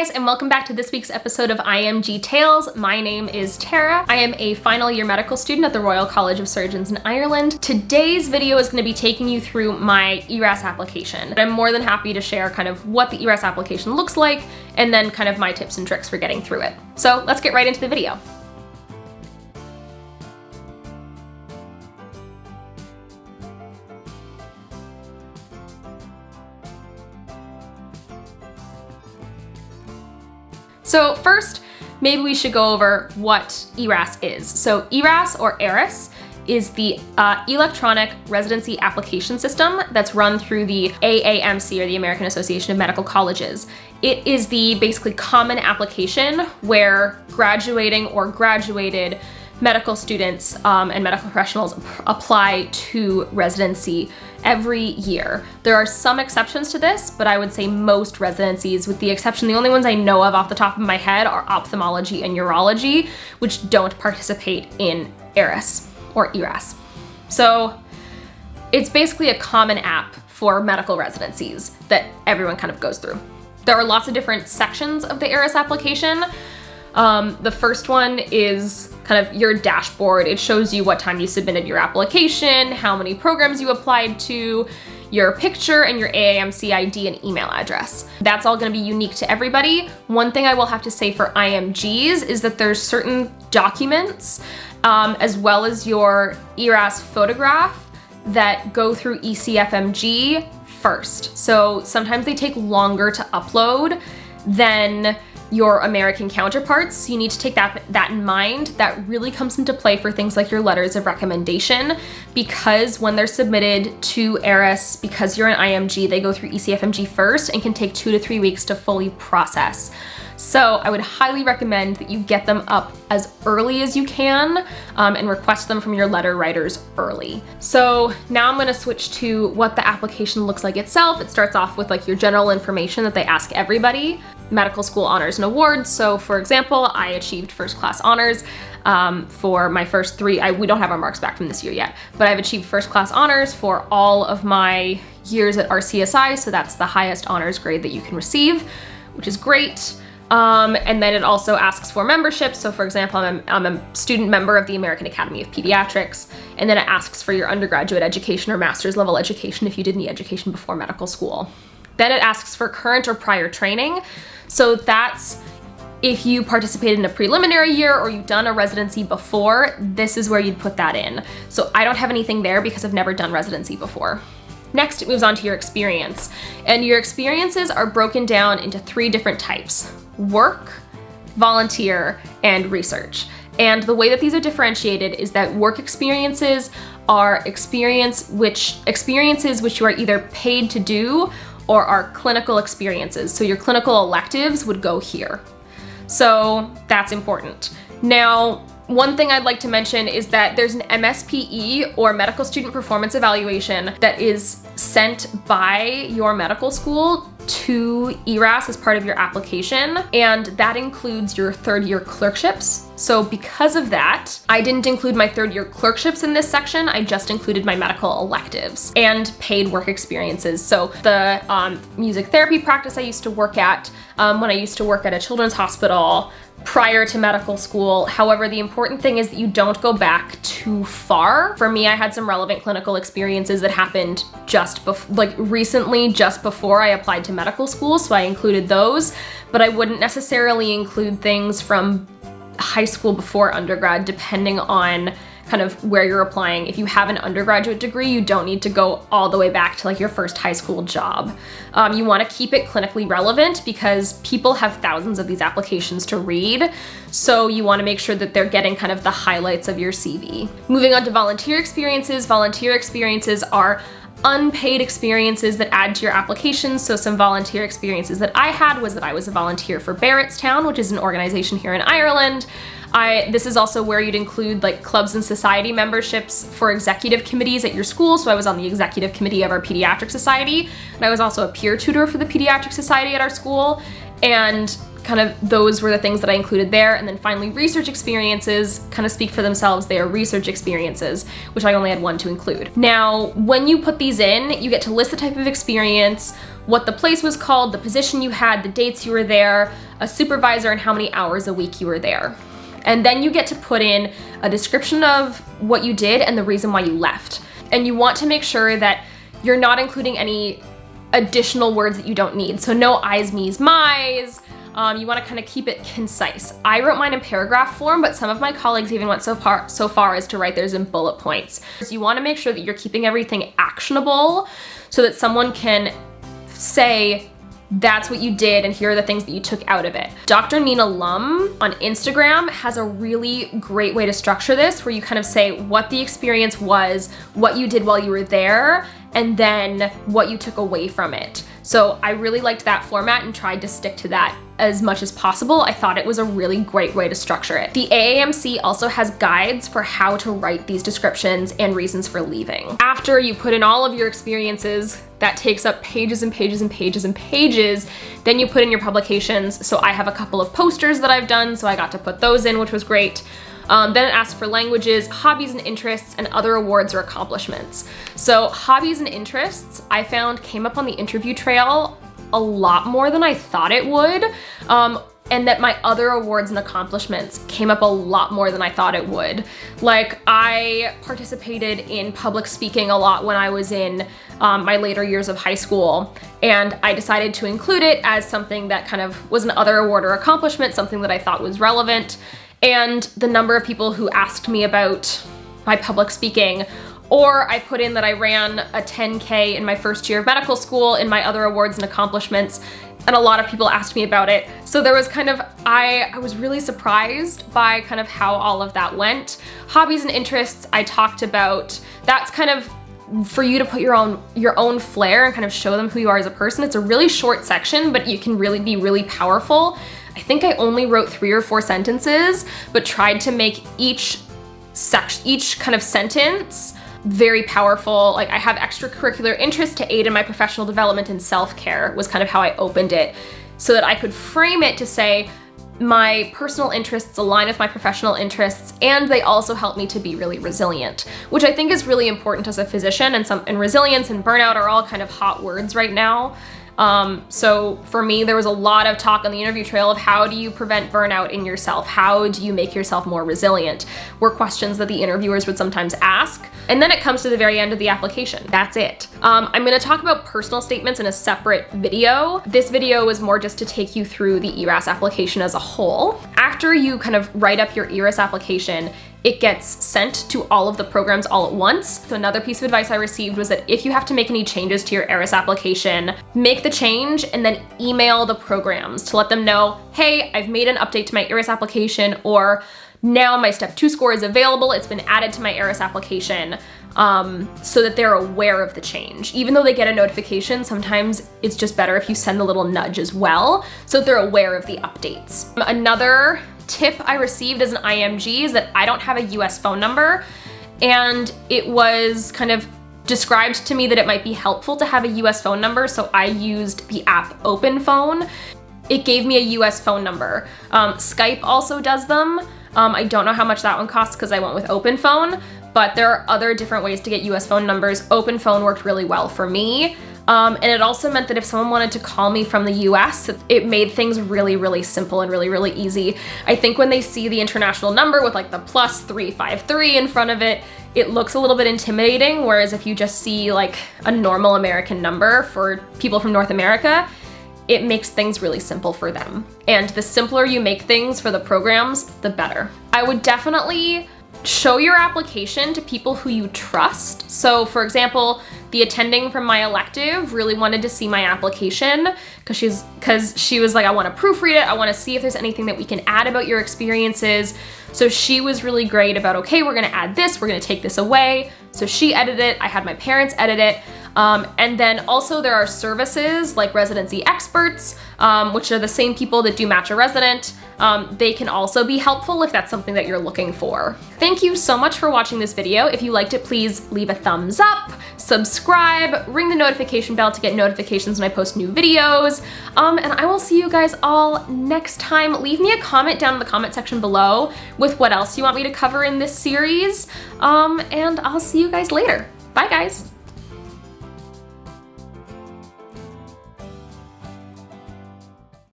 guys, and welcome back to this week's episode of IMG Tales. My name is Tara. I am a final year medical student at the Royal College of Surgeons in Ireland. Today's video is going to be taking you through my ERAS application. I'm more than happy to share kind of what the ERAS application looks like and then kind of my tips and tricks for getting through it. So let's get right into the video. So first, maybe we should go over what ERAS is. So ERAS, or ERAS, is the electronic residency application system that's run through the AAMC, or the American Association of Medical Colleges. It is the basically common application where graduating or graduated medical students and medical professionals apply to residency every year. There are some exceptions to this, but I would say most residencies, with the exception, the only ones I know of off the top of my head are ophthalmology and urology, which don't participate in ERAS or ERAS. So it's basically a common app for medical residencies that everyone kind of goes through. There are lots of different sections of the ERAS application. The first one is kind of your dashboard. It shows you what time you submitted your application, how many programs you applied to, your picture, and your AAMC ID and email address. That's all going to be unique to everybody. One thing I will have to say for IMGs is that there's certain documents, as well as your ERAS photograph, that go through ECFMG first. So sometimes they take longer to upload than your American counterparts. You need to take that in mind. That really comes into play for things like your letters of recommendation, because when they're submitted to ERAS, because you're an IMG, they go through ECFMG first and can take 2 to 3 weeks to fully process. So I would highly recommend that you get them up as early as you can and request them from your letter writers early. So now I'm going to switch to what the application looks like itself. It starts off with like your general information that they ask everybody. Medical school honors and awards. So for example, I achieved first class honors for my first 3, we don't have our marks back from this year yet, but I've achieved first class honors for all of my years at RCSI. So that's the highest honors grade that you can receive, which is great. And then it also asks for membership. So for example, I'm a student member of the American Academy of Pediatrics, and then it asks for your undergraduate education or master's level education if you did any education before medical school. Then it asks for current or prior training. So that's if you participated in a preliminary year or you've done a residency before, this is where you'd put that in. So I don't have anything there because I've never done residency before. Next, it moves on to your experience. And your experiences are broken down into 3 different types: work, volunteer, and research. And the way that these are differentiated is that work experiences are experiences which you are either paid to do or are clinical experiences. So your clinical electives would go here. So that's important. Now, one thing I'd like to mention is that there's an MSPE, or Medical Student Performance Evaluation, that is sent by your medical school to ERAS as part of your application, and that includes your 3rd year clerkships. So because of that, I didn't include my 3rd year clerkships in this section. I just included my medical electives and paid work experiences. So the music therapy practice I used to work at, when I used to work at a children's hospital prior to medical school. However, the important thing is that you don't go back too far. For me, I had some relevant clinical experiences that happened recently, just before I applied to medical school, so I included those, but I wouldn't necessarily include things from high school before undergrad, depending on kind of where you're applying. If you have an undergraduate degree, you don't need to go all the way back to like your first high school job. You want to keep it clinically relevant because people have thousands of these applications to read. So you want to make sure that they're getting kind of the highlights of your CV. Moving on to volunteer experiences. Volunteer experiences are unpaid experiences that add to your application. So some volunteer experiences that I had was that I was a volunteer for Barrettstown, which is an organization here in Ireland. This is also where you'd include like clubs and society memberships for executive committees at your school. So I was on the executive committee of our Pediatric Society, and I was also a peer tutor for the Pediatric Society at our school. And kind of those were the things that I included there. And then finally, research experiences kind of speak for themselves. They are research experiences, which I only had 1 to include. Now, when you put these in, you get to list the type of experience, what the place was called, the position you had, the dates you were there, a supervisor, and how many hours a week you were there. And then you get to put in a description of what you did and the reason why you left. And you want to make sure that you're not including any additional words that you don't need. So no I's, me's, my's. You want to kind of keep it concise. I wrote mine in paragraph form, but some of my colleagues even went so far as to write theirs in bullet points. So you want to make sure that you're keeping everything actionable so that someone can say, that's what you did and here are the things that you took out of it. Dr. Nina Lum on Instagram has a really great way to structure this, where you kind of say what the experience was, what you did while you were there, and then what you took away from it. So I really liked that format and tried to stick to that as much as possible. I thought it was a really great way to structure it. The AAMC also has guides for how to write these descriptions and reasons for leaving. After you put in all of your experiences, that takes up pages and pages and pages and pages, then you put in your publications. So I have a couple of posters that I've done, so I got to put those in, which was great. Then it asks for languages, hobbies and interests, and other awards or accomplishments. So hobbies and interests, I found came up on the interview trail a lot more than I thought it would. And that my other awards and accomplishments came up a lot more than I thought it would. Like, I participated in public speaking a lot when I was in my later years of high school, and I decided to include it as something that kind of was an other award or accomplishment, something that I thought was relevant. And the number of people who asked me about my public speaking, or I put in that I ran a 10K in my first year of medical school in my other awards and accomplishments, and a lot of people asked me about it. So there was kind of, I was really surprised by kind of how all of that went. Hobbies and interests, I talked about, that's kind of for you to put your own flair and kind of show them who you are as a person. It's a really short section, but you can really be really powerful. I think I only wrote 3 or 4 sentences, but tried to make each kind of sentence very powerful. Like, I have extracurricular interests to aid in my professional development and self-care was kind of how I opened it, so that I could frame it to say my personal interests align with my professional interests, and they also help me to be really resilient, which I think is really important as a physician, and resilience and burnout are all kind of hot words right now. So for me, there was a lot of talk on the interview trail of how do you prevent burnout in yourself? How do you make yourself more resilient? Were questions that the interviewers would sometimes ask. And then it comes to the very end of the application. That's it. I'm gonna talk about personal statements in a separate video. This video was more just to take you through the ERAS application as a whole. After you kind of write up your ERAS application, it gets sent to all of the programs all at once. So another piece of advice I received was that if you have to make any changes to your ERAS application, make the change and then email the programs to let them know, hey, I've made an update to my ERAS application, or now my step 2 score is available, it's been added to my ERAS application, so that they're aware of the change. Even though they get a notification, sometimes it's just better if you send a little nudge as well, so that they're aware of the updates. Another tip I received as an IMG is that I don't have a US phone number, and it was kind of described to me that it might be helpful to have a US phone number, so I used the app Open Phone. It gave me a US phone number. Skype also does them. I don't know how much that one costs because I went with Open Phone, but there are other different ways to get US phone numbers. Open Phone worked really well for me. And it also meant that if someone wanted to call me from the US, it made things really, really simple and really, really easy. I think when they see the international number with like the +353 in front of it, it looks a little bit intimidating, whereas if you just see like a normal American number for people from North America, it makes things really simple for them. And the simpler you make things for the programs, the better. I would definitely show your application to people who you trust. So for example, the attending from my elective really wanted to see my application because she was like, I want to proofread it. I want to see if there's anything that we can add about your experiences. So she was really great about, okay, we're going to add this, we're going to take this away. So she edited it. I had my parents edit it. And then also there are services like residency experts, which are the same people that do Match a Resident. They can also be helpful if that's something that you're looking for. Thank you so much for watching this video. If you liked it, please leave a thumbs up, subscribe, ring the notification bell to get notifications when I post new videos. And I will see you guys all next time. Leave me a comment down in the comment section below with what else you want me to cover in this series. And I'll see you guys later. Bye guys.